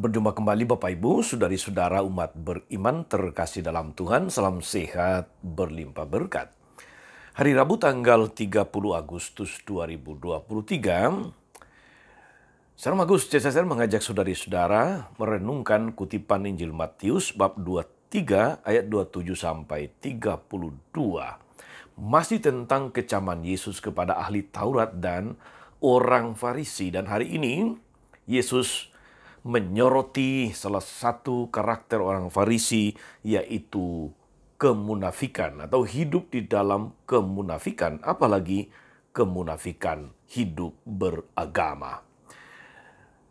Berjumpa kembali Bapak Ibu, saudari-saudara umat beriman terkasih dalam Tuhan, salam sehat, berlimpah berkat. Hari Rabu tanggal 30 Agustus 2023, Salam Agus CSR mengajak saudari-saudara merenungkan kutipan Injil Matius bab 23 ayat 27 sampai 32. Masih tentang kecaman Yesus kepada ahli Taurat dan orang Farisi. Dan hari ini Yesus menyoroti salah satu karakter orang Farisi, yaitu kemunafikan atau hidup di dalam kemunafikan, apalagi kemunafikan hidup beragama.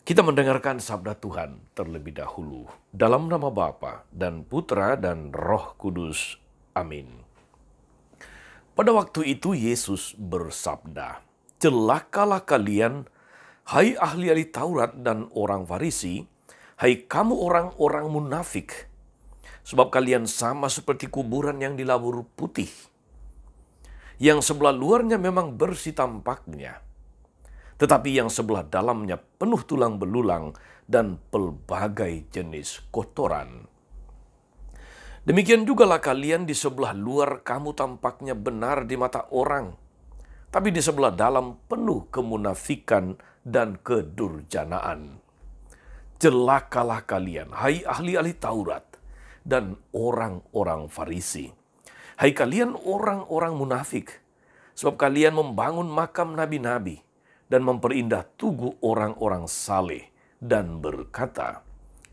Kita mendengarkan sabda Tuhan terlebih dahulu. Dalam nama Bapa dan Putra dan Roh Kudus. Amin. Pada waktu itu Yesus bersabda, "Celakalah kalian, hai ahli-ahli Taurat dan orang Farisi, hai kamu orang-orang munafik, sebab kalian sama seperti kuburan yang dilabur putih, yang sebelah luarnya memang bersih tampaknya, tetapi yang sebelah dalamnya penuh tulang belulang dan pelbagai jenis kotoran. Demikian jugalah kalian di sebelah luar kamu tampaknya benar di mata orang, tapi di sebelah dalam penuh kemunafikan dan kedurjanaan. Celakalah kalian, hai ahli-ahli Taurat dan orang-orang Farisi. Hai kalian orang-orang munafik, sebab kalian membangun makam nabi-nabi dan memperindah tugu orang-orang saleh dan berkata,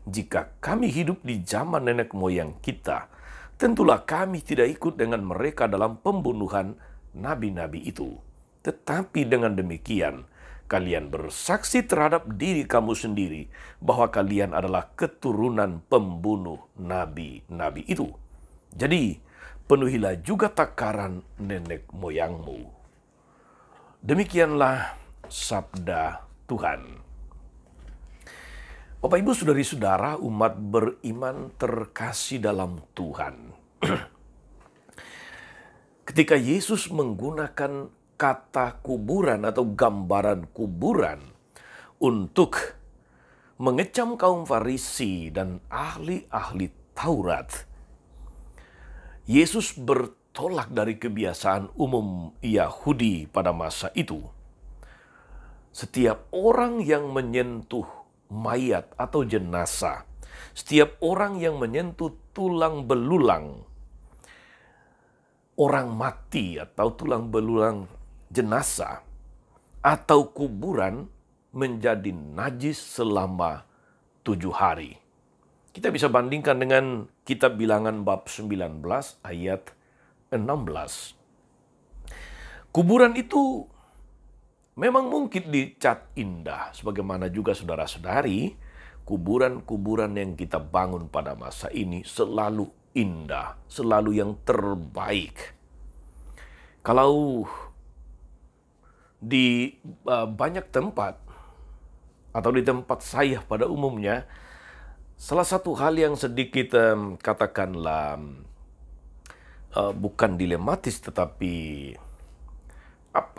jika kami hidup di zaman nenek moyang kita, tentulah kami tidak ikut dengan mereka dalam pembunuhan nabi-nabi itu. Tetapi dengan demikian, kalian bersaksi terhadap diri kamu sendiri bahwa kalian adalah keturunan pembunuh nabi-nabi itu. Jadi, penuhilah juga takaran nenek moyangmu." Demikianlah sabda Tuhan. Bapak Ibu saudari-saudara umat beriman terkasih dalam Tuhan. Ketika Yesus menggunakan kata kuburan atau gambaran kuburan untuk mengecam kaum Farisi dan ahli-ahli Taurat, Yesus bertolak dari kebiasaan umum Yahudi pada masa itu. Setiap orang yang menyentuh mayat atau jenazah, setiap orang yang menyentuh tulang belulang orang mati atau tulang belulang jenazah atau kuburan menjadi najis selama 7 hari. Kita bisa bandingkan dengan kitab Bilangan bab 19 ayat 16. Kuburan itu memang mungkin dicat indah, sebagaimana juga saudara-saudari, kuburan-kuburan yang kita bangun pada masa ini selalu indah, selalu yang terbaik. Kalau di banyak tempat, atau di tempat saya pada umumnya, salah satu hal yang sedikit katakanlah bukan dilematis, tetapi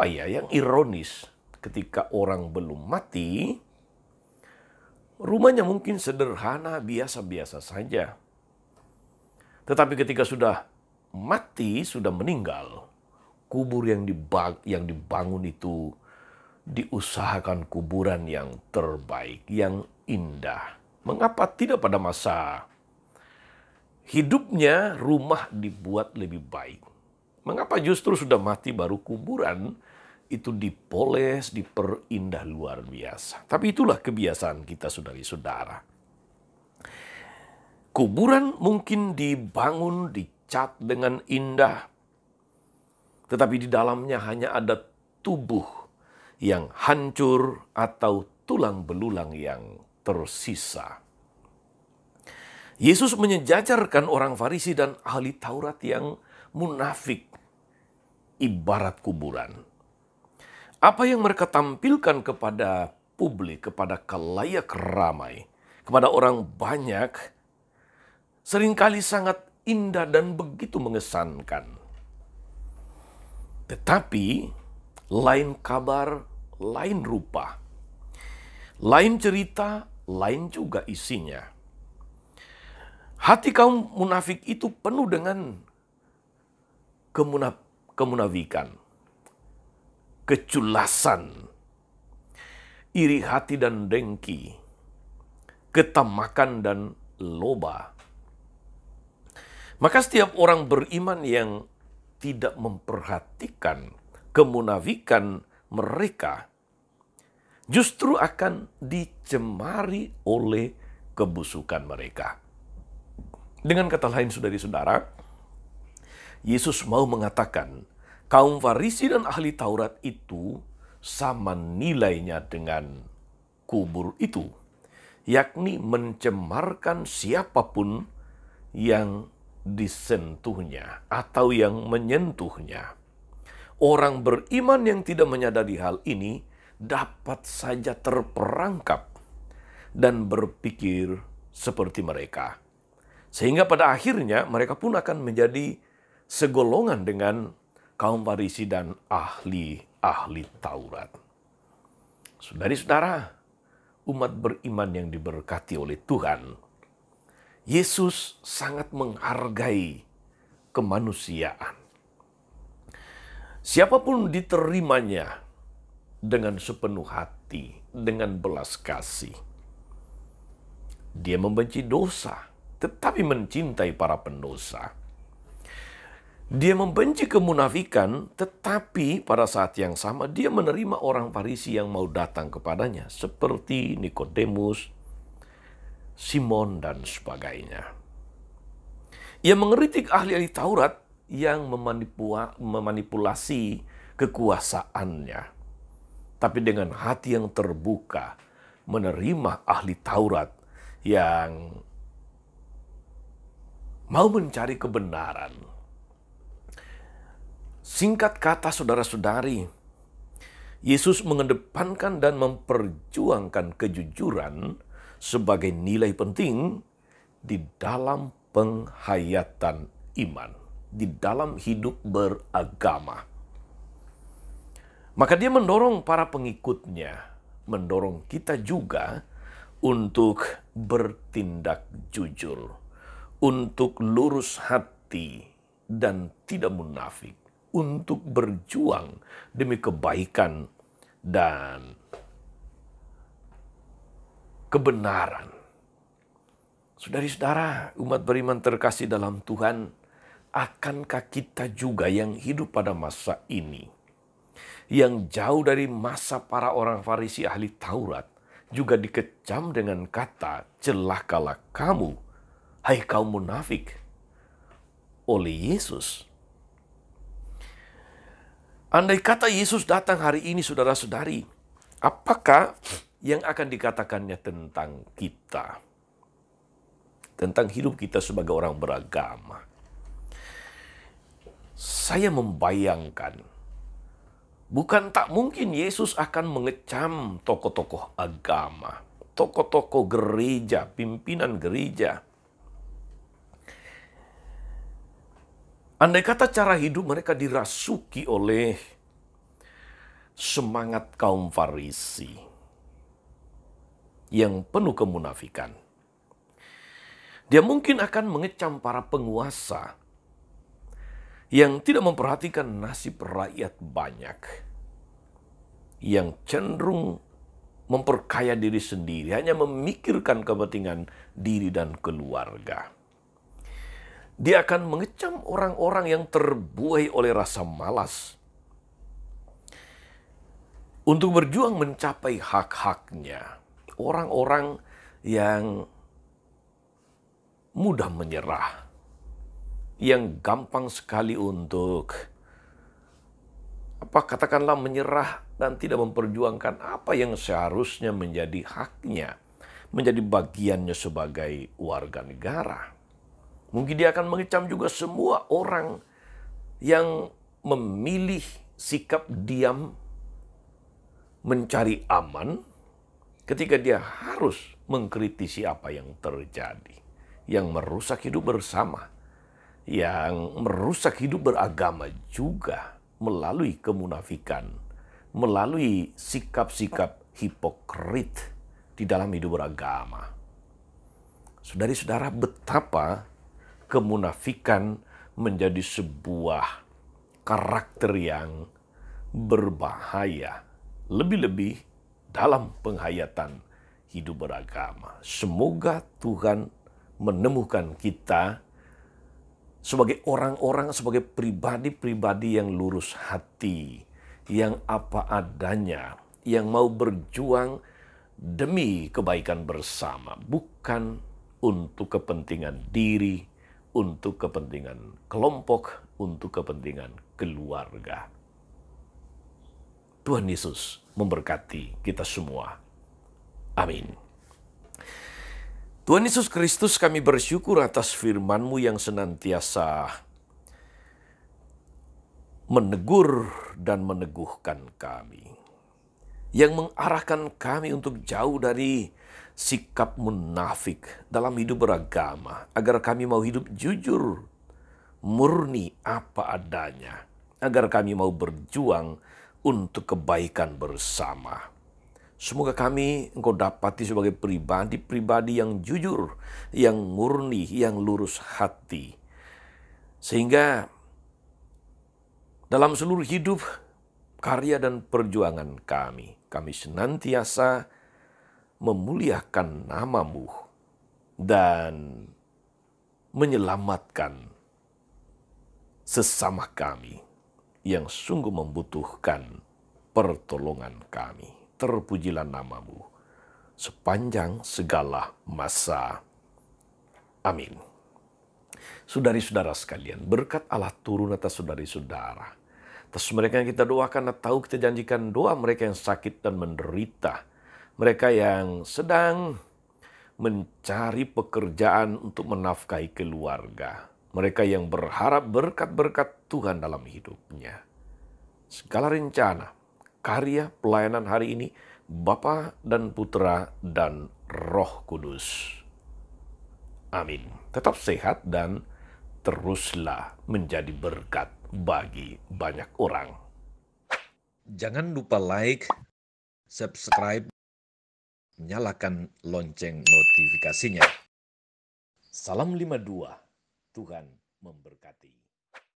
yang ironis, ketika orang belum mati, rumahnya mungkin sederhana, biasa-biasa saja. Tetapi ketika sudah mati, sudah meninggal, kubur yang dibangun itu diusahakan kuburan yang terbaik, yang indah. Mengapa tidak pada masa hidupnya rumah dibuat lebih baik? Mengapa justru sudah mati baru kuburan itu dipoles, diperindah luar biasa? Tapi itulah kebiasaan kita saudari-saudara. Kuburan mungkin dibangun, dicat dengan indah, tetapi di dalamnya hanya ada tubuh yang hancur atau tulang belulang yang tersisa. Yesus menyejajarkan orang Farisi dan ahli Taurat yang munafik ibarat kuburan. Apa yang mereka tampilkan kepada publik, kepada khalayak ramai, kepada orang banyak, seringkali sangat indah dan begitu mengesankan. Tetapi lain kabar, lain rupa, lain cerita, lain juga isinya. Hati kaum munafik itu penuh dengan kemunafikan, keculasan, iri hati dan dengki, ketamakan dan loba. Maka setiap orang beriman yang tidak memperhatikan kemunafikan mereka justru akan dicemari oleh kebusukan mereka. Dengan kata lain, saudari-saudara, Yesus mau mengatakan kaum Farisi dan ahli Taurat itu sama nilainya dengan kubur itu, yakni mencemarkan siapapun yang disentuhnya atau yang menyentuhnya. Orang beriman yang tidak menyadari hal ini dapat saja terperangkap dan berpikir seperti mereka. Sehingga pada akhirnya mereka pun akan menjadi segolongan dengan kaum Farisi dan ahli Taurat. Saudari-saudara, umat beriman yang diberkati oleh Tuhan, Yesus sangat menghargai kemanusiaan. Siapapun diterimanya dengan sepenuh hati, dengan belas kasih. Dia membenci dosa, tetapi mencintai para pendosa. Dia membenci kemunafikan, tetapi pada saat yang sama dia menerima orang Farisi yang mau datang kepadanya, seperti Nikodemus, Simon, dan sebagainya. Ia mengkritik ahli-ahli Taurat yang memanipulasi kekuasaannya. Tapi dengan hati yang terbuka, menerima ahli Taurat yang mau mencari kebenaran. Singkat kata, saudara-saudari, Yesus mengedepankan dan memperjuangkan kejujuran sebagai nilai penting di dalam penghayatan iman, di dalam hidup beragama. Maka dia mendorong para pengikutnya, mendorong kita juga untuk bertindak jujur, untuk lurus hati dan tidak munafik, untuk berjuang demi kebaikan dan kebenaran. Saudari-saudara, umat beriman terkasih dalam Tuhan, akankah kita juga yang hidup pada masa ini, yang jauh dari masa para orang Farisi ahli Taurat, juga dikecam dengan kata, celakalah kamu, hai kaum munafik, oleh Yesus. Andai kata Yesus datang hari ini, saudara-saudari, apakah yang akan dikatakannya tentang kita? Tentang hidup kita sebagai orang beragama. Saya membayangkan, bukan tak mungkin Yesus akan mengecam tokoh-tokoh agama, tokoh-tokoh gereja, pimpinan gereja. Andai kata cara hidup mereka dirasuki oleh semangat kaum Farisi yang penuh kemunafikan, dia mungkin akan mengecam para penguasa yang tidak memperhatikan nasib rakyat banyak, yang cenderung memperkaya diri sendiri, hanya memikirkan kepentingan diri dan keluarga. Dia akan mengecam orang-orang yang terbuai oleh rasa malas untuk berjuang mencapai hak-haknya. Orang-orang yang mudah menyerah, yang gampang sekali untuk katakanlah menyerah dan tidak memperjuangkan apa yang seharusnya menjadi haknya, menjadi bagiannya sebagai warga negara. Mungkin dia akan mengecam juga semua orang yang memilih sikap diam, mencari aman, ketika dia harus mengkritisi apa yang terjadi, yang merusak hidup bersama, yang merusak hidup beragama juga melalui kemunafikan, melalui sikap-sikap hipokrit di dalam hidup beragama. Saudara-saudara, betapa kemunafikan menjadi sebuah karakter yang berbahaya, lebih-lebih dalam penghayatan hidup beragama. Semoga Tuhan menemukan kita sebagai orang-orang, sebagai pribadi-pribadi yang lurus hati, yang apa adanya, yang mau berjuang demi kebaikan bersama, bukan untuk kepentingan diri, untuk kepentingan kelompok, untuk kepentingan keluarga. Tuhan Yesus memberkati kita semua. Amin. Tuhan Yesus Kristus, kami bersyukur atas firman-Mu yang senantiasa menegur dan meneguhkan kami, yang mengarahkan kami untuk jauh dari sikap munafik dalam hidup beragama, agar kami mau hidup jujur, murni apa adanya, agar kami mau berjuang untuk kebaikan bersama. Semoga kami Engkau dapati sebagai pribadi-pribadi yang jujur, yang murni, yang lurus hati. Sehingga dalam seluruh hidup, karya dan perjuangan kami senantiasa memuliakan nama-Mu dan menyelamatkan sesama kami yang sungguh membutuhkan pertolongan kami. Terpujilah nama-Mu sepanjang segala masa. Amin. Saudari-saudara sekalian, berkat Allah turun atas saudari-saudara. Atas mereka yang kita doakan, tahu kita janjikan doa mereka yang sakit dan menderita. Mereka yang sedang mencari pekerjaan untuk menafkahi keluarga. Mereka yang berharap berkat-berkat Tuhan dalam hidupnya. Segala rencana, karya pelayanan hari ini, Bapa dan Putra dan Roh Kudus. Amin. Tetap sehat dan teruslah menjadi berkat bagi banyak orang. Jangan lupa like, subscribe, nyalakan lonceng notifikasinya. Salam 52, Tuhan memberkati.